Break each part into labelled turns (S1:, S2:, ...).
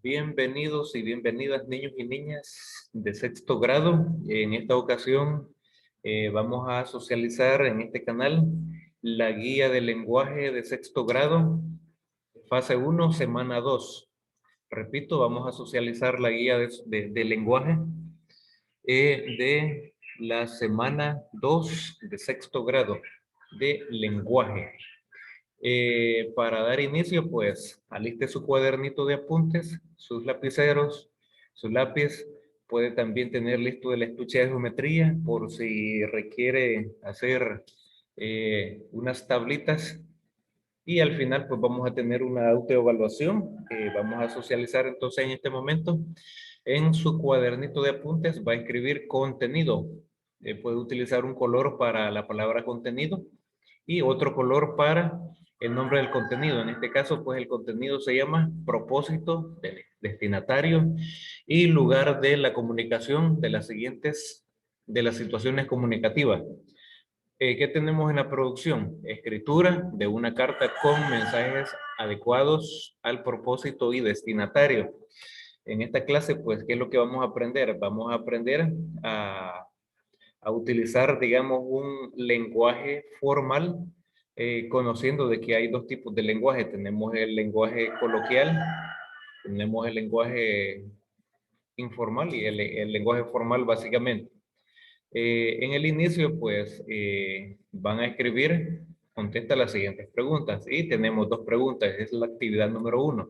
S1: Bienvenidos y bienvenidas niños y niñas de sexto grado. En esta ocasión vamos a socializar en este canal la guía de lenguaje de sexto grado, fase 1, semana 2. Repito, vamos a socializar la guía de lenguaje de la semana 2 de sexto grado de lenguaje. Para dar inicio, pues, aliste su cuadernito de apuntes, sus lapiceros, su lápiz. Puede también tener listo el estuche de geometría por si requiere hacer unas tablitas. Y al final, pues, vamos a tener una autoevaluación. Vamos a socializar entonces en este momento. En su cuadernito de apuntes va a escribir contenido. Puede utilizar un color para la palabra contenido y otro color para el nombre del contenido. En este caso, pues el contenido se llama propósito, destinatario y lugar de la comunicación de las siguientes, de las situaciones comunicativas. ¿Qué tenemos en la producción? Escritura de una carta con mensajes adecuados al propósito y destinatario. En esta clase, pues, ¿qué es lo que vamos a aprender? Vamos a aprender a utilizar, digamos, un lenguaje formal, conociendo de que hay dos tipos de lenguaje. Tenemos el lenguaje coloquial, tenemos el lenguaje informal y el lenguaje formal básicamente. En el inicio, pues, van a escribir, contesta las siguientes preguntas. Y tenemos dos preguntas, es la actividad número 1.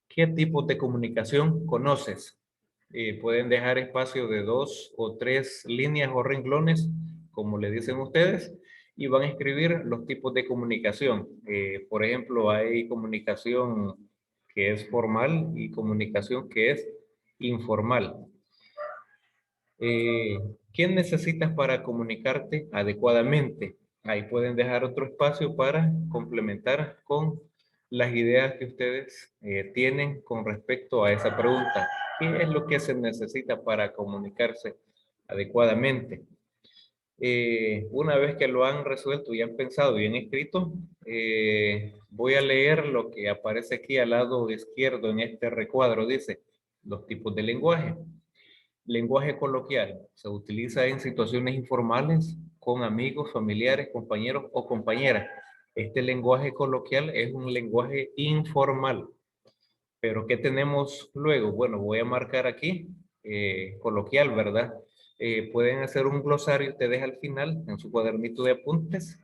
S1: ¿Qué tipos de comunicación conoces? Pueden dejar espacio de 2 o 3 líneas o renglones, como le dicen ustedes, y van a escribir los tipos de comunicación. Por ejemplo, hay comunicación que es formal y comunicación que es informal. Eh, ¿Qué necesitas para comunicarte adecuadamente? Ahí pueden dejar otro espacio para complementar con las ideas que ustedes tienen con respecto a esa pregunta. ¿Qué es lo que se necesita para comunicarse adecuadamente? Una vez que lo han resuelto y han pensado y han escrito, voy a leer lo que aparece aquí al lado izquierdo en este recuadro. Dice, los tipos de lenguaje. Lenguaje coloquial se utiliza en situaciones informales con amigos, familiares, compañeros o compañeras. Este lenguaje coloquial es un lenguaje informal. Pero ¿qué tenemos luego? Bueno, voy a marcar aquí coloquial, ¿verdad? Pueden hacer un glosario ustedes al final en su cuadernito de apuntes,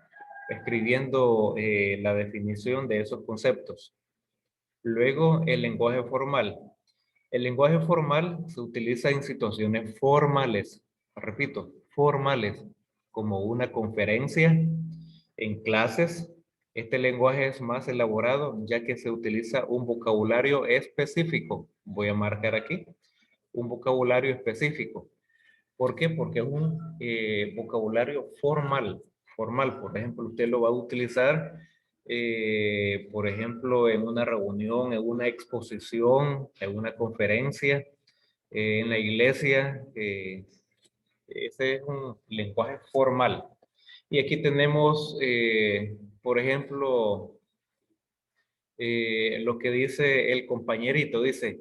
S1: escribiendo la definición de esos conceptos. Luego, el lenguaje formal. El lenguaje formal se utiliza en situaciones formales, repito, formales, como una conferencia, en clases. Este lenguaje es más elaborado ya que se utiliza un vocabulario específico. Voy a marcar aquí un vocabulario específico. ¿Por qué? Porque es un vocabulario formal. Formal, por ejemplo, usted lo va a utilizar, por ejemplo, en una reunión, en una exposición, en una conferencia, en la iglesia. Ese es un lenguaje formal. Y aquí tenemos, por ejemplo, lo que dice el compañerito. Dice,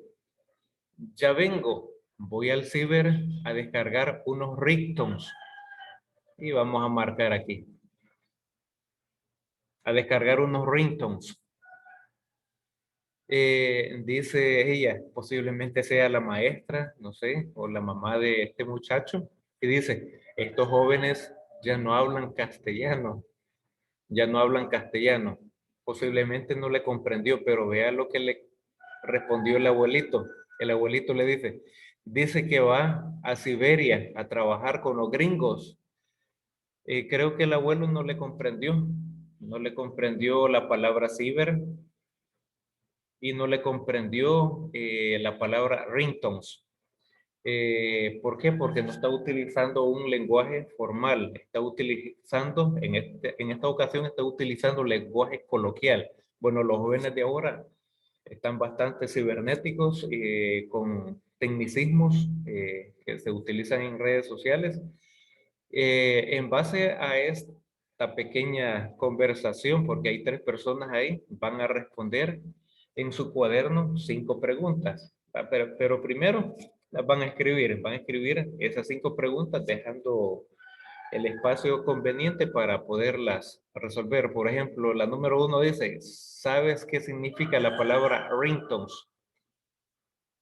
S1: ya vengo, voy al ciber a descargar unos ringtones. Y vamos a marcar aquí. A descargar unos ringtones. Dice ella, posiblemente sea la maestra, no sé, o la mamá de este muchacho. Y dice, estos jóvenes ya no hablan castellano. Ya no hablan castellano. Posiblemente no le comprendió, pero vea lo que le respondió el abuelito. El abuelito le dice que va a Siberia a trabajar con los gringos. Creo que el abuelo no le comprendió la palabra ciber y no le comprendió la palabra ringtones. ¿Por qué? Porque no está utilizando un lenguaje formal, está utilizando, en esta ocasión está utilizando lenguaje coloquial. Bueno, los jóvenes de ahora están bastante cibernéticos, con tecnicismos que se utilizan en redes sociales. En base a esta pequeña conversación, porque hay 3 personas ahí, van a responder. en su cuaderno 5 preguntas. Pero primero las van a escribir esas 5 preguntas dejando el espacio conveniente para poderlas resolver. Por ejemplo, la número 1 dice, ¿sabes qué significa la palabra ringtones?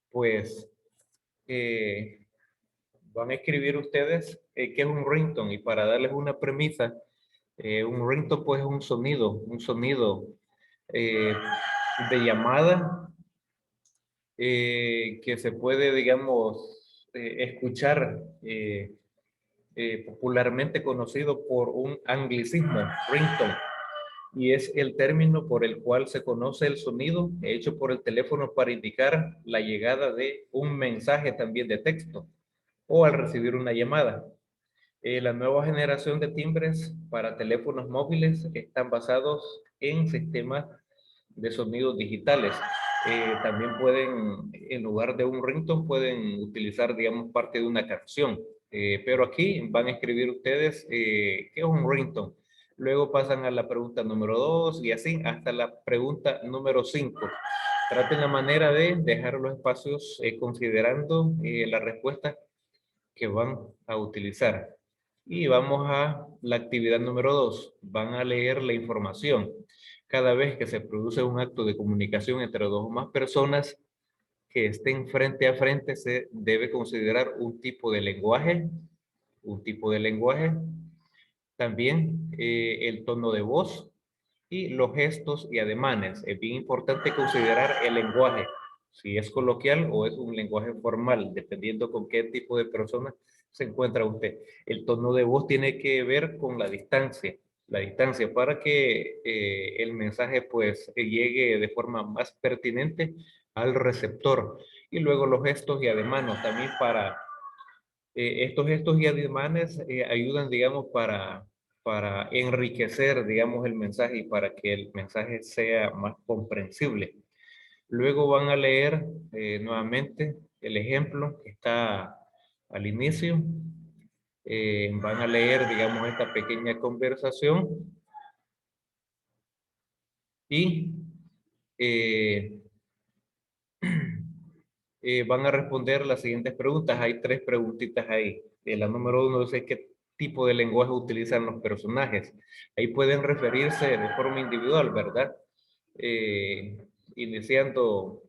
S1: Pues van a escribir ustedes qué es un ringtone, y para darles una premisa, un ringtone pues es un sonido eh, de llamada que se puede, digamos, escuchar popularmente conocido por un anglicismo, ringtone, y es el término por el cual se conoce el sonido hecho por el teléfono para indicar la llegada de un mensaje también de texto o al recibir una llamada. La nueva generación de timbres para teléfonos móviles están basados en sistemas de sonidos digitales. También pueden, en lugar de un ringtone, pueden utilizar, digamos, parte de una canción. Pero aquí van a escribir ustedes qué es un ringtone. Luego pasan a la pregunta número 2 y así hasta la pregunta número 5. Traten la manera de dejar los espacios considerando la respuesta que van a utilizar. Y vamos a la actividad número 2. Van a leer la información. Cada vez que se produce un acto de comunicación entre dos o más personas que estén frente a frente, se debe considerar un tipo de lenguaje, también el tono de voz y los gestos y ademanes. Es bien importante considerar el lenguaje, si es coloquial o es un lenguaje formal, dependiendo con qué tipo de persona se encuentra usted. El tono de voz tiene que ver con la distancia para que el mensaje pues llegue de forma más pertinente al receptor. Y luego los gestos y ademanes también para estos gestos y ademanes ayudan, digamos, para enriquecer, digamos, el mensaje y para que el mensaje sea más comprensible. Luego van a leer nuevamente el ejemplo que está al inicio. Van a leer, digamos, esta pequeña conversación y eh, van a responder las siguientes preguntas. Hay 3 preguntitas ahí. La número 1 dice qué tipo de lenguaje utilizan los personajes. Ahí pueden referirse de forma individual, ¿verdad? Iniciando,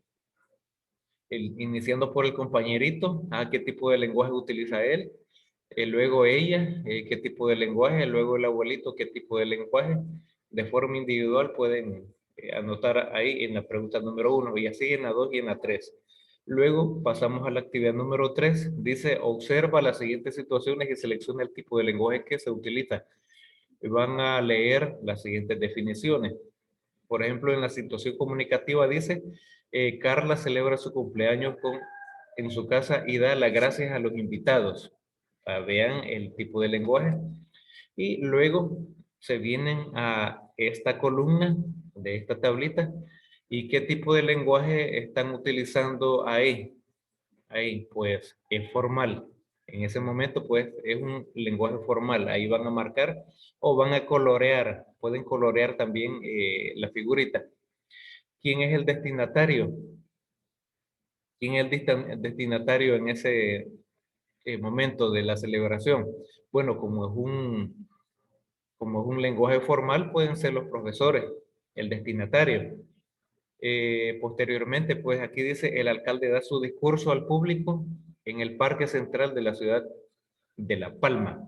S1: iniciando por el compañerito, qué tipo de lenguaje utiliza él. Luego ella, qué tipo de lenguaje. Luego el abuelito, qué tipo de lenguaje. De forma individual pueden anotar ahí en la pregunta número 1 y así en la 2 y en la 3. Luego pasamos a la actividad número 3. Dice, observa las siguientes situaciones y selecciona el tipo de lenguaje que se utiliza. Van a leer las siguientes definiciones. Por ejemplo, en la situación comunicativa dice, Carla celebra su cumpleaños en su casa y da las gracias a los invitados. Vean el tipo de lenguaje. Y luego se vienen a esta columna de esta tablita y qué tipo de lenguaje están utilizando ahí. Ahí, pues, es formal. En ese momento, pues, es un lenguaje formal. Ahí van a marcar o van a colorear. Pueden colorear también la figurita. ¿Quién es el destinatario? ¿Quién es el destinatario en ese momento de la celebración? Bueno, como es un lenguaje formal, pueden ser los profesores, el destinatario. Posteriormente, pues aquí dice, el alcalde da su discurso al público en el Parque Central de la ciudad de La Palma.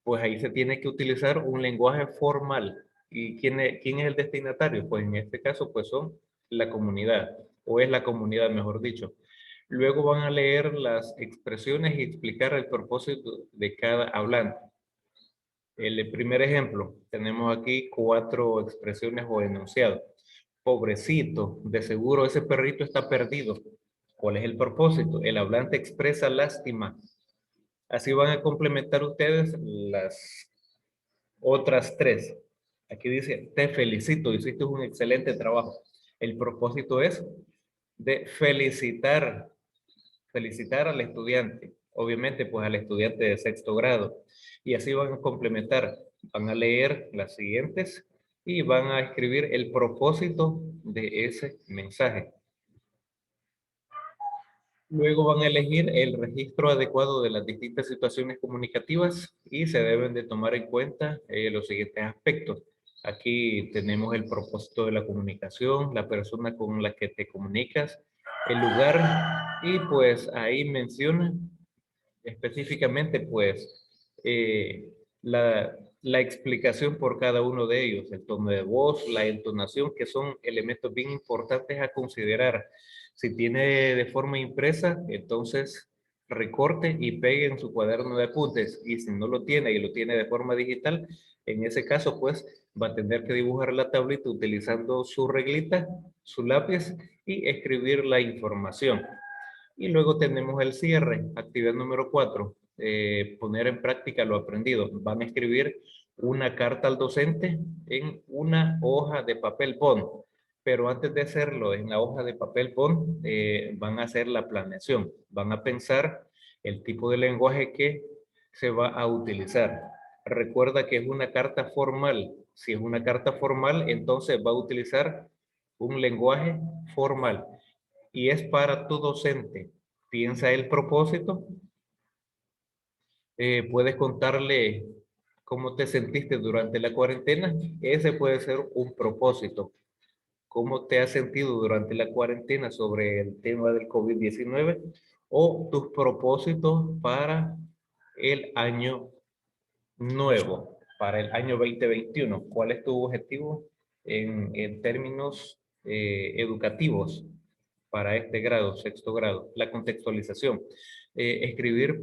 S1: Pues ahí se tiene que utilizar un lenguaje formal. ¿Y quién es el destinatario? Pues en este caso, pues son la comunidad, o es la comunidad, mejor dicho. Luego van a leer las expresiones y explicar el propósito de cada hablante. El primer ejemplo, tenemos aquí 4 expresiones o enunciados. Pobrecito, de seguro ese perrito está perdido. ¿Cuál es el propósito? El hablante expresa lástima. Así van a complementar ustedes las otras 3. Aquí dice, te felicito, hiciste un excelente trabajo. El propósito es de felicitar al estudiante, obviamente pues al estudiante de 6º grado. Y así van a complementar, van a leer las siguientes y van a escribir el propósito de ese mensaje. Luego van a elegir el registro adecuado de las distintas situaciones comunicativas y se deben de tomar en cuenta los siguientes aspectos. Aquí tenemos el propósito de la comunicación, la persona con la que te comunicas, el lugar y pues ahí menciona específicamente pues la explicación por cada uno de ellos, el tono de voz, la entonación, que son elementos bien importantes a considerar. Si tiene de forma impresa, entonces recorte y pegue en su cuaderno de apuntes. Y si no lo tiene y lo tiene de forma digital, en ese caso pues va a tener que dibujar la tablita utilizando su reglita, su lápiz y escribir la información. Y luego tenemos el cierre, actividad número 4, poner en práctica lo aprendido. Van a escribir una carta al docente en una hoja de papel bond, pero antes de hacerlo en la hoja de papel bond, van a hacer la planeación. Van a pensar el tipo de lenguaje que se va a utilizar. Recuerda que es una carta formal. Si es una carta formal, entonces va a utilizar un lenguaje formal y es para tu docente. Piensa el propósito. Puedes contarle cómo te sentiste durante la cuarentena. Ese puede ser un propósito. ¿Cómo te has sentido durante la cuarentena sobre el tema del COVID-19? O tus propósitos para el año nuevo, para el año 2021. ¿Cuál es tu objetivo en términos educativos para este grado, sexto grado? La contextualización. Escribir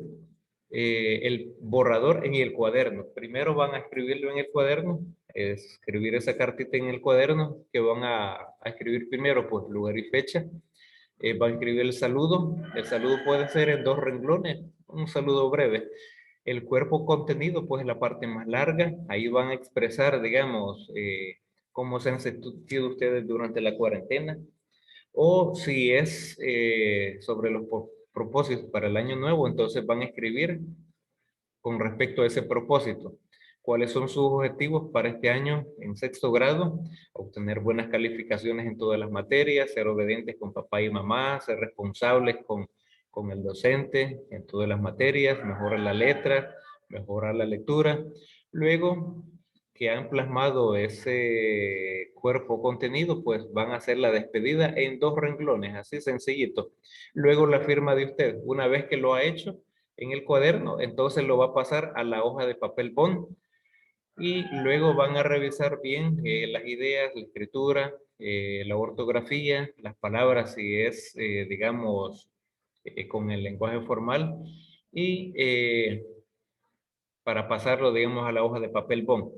S1: el borrador en el cuaderno. Primero van a escribirlo en el cuaderno, escribir esa cartita en el cuaderno que van a escribir primero, pues lugar y fecha. Van a escribir el saludo. El saludo puede ser en 2 renglones, un saludo breve. El cuerpo contenido, pues la parte más larga, ahí van a expresar, digamos, cómo se han sentido ustedes durante la cuarentena, o si es sobre los propósitos para el año nuevo, entonces van a escribir con respecto a ese propósito. ¿Cuáles son sus objetivos para este año en sexto grado? Obtener buenas calificaciones en todas las materias, ser obedientes con papá y mamá, ser responsables con el docente en todas las materias, mejorar la letra, mejorar la lectura. Luego que han plasmado ese cuerpo contenido, pues van a hacer la despedida en 2 renglones, así sencillito. Luego la firma de usted. Una vez que lo ha hecho, en el cuaderno, entonces lo va a pasar a la hoja de papel bond y luego van a revisar bien las ideas, la escritura, la ortografía, las palabras, si es, digamos, con el lenguaje formal y para pasarlo, digamos, a la hoja de papel bond.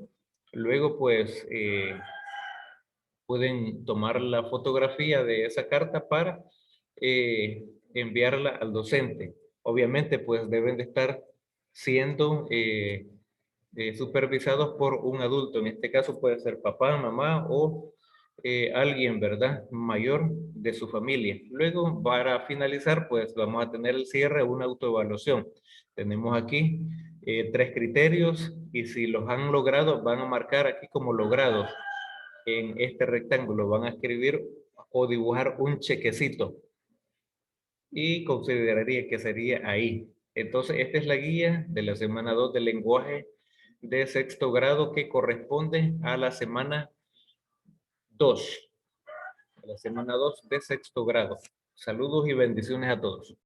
S1: Luego, pues, pueden tomar la fotografía de esa carta para enviarla al docente. Obviamente, pues deben de estar siendo supervisados por un adulto. En este caso puede ser papá, mamá o alguien, ¿verdad? Mayor de su familia. Luego, para finalizar, pues vamos a tener el cierre, una autoevaluación. Tenemos aquí 3 criterios y si los han logrado, van a marcar aquí como logrados. En este rectángulo van a escribir o dibujar un chequecito y consideraría que sería ahí. Entonces, esta es la guía de la semana 2 del lenguaje de sexto grado que corresponde a la semana 2. A la semana 2 de sexto grado. Saludos y bendiciones a todos.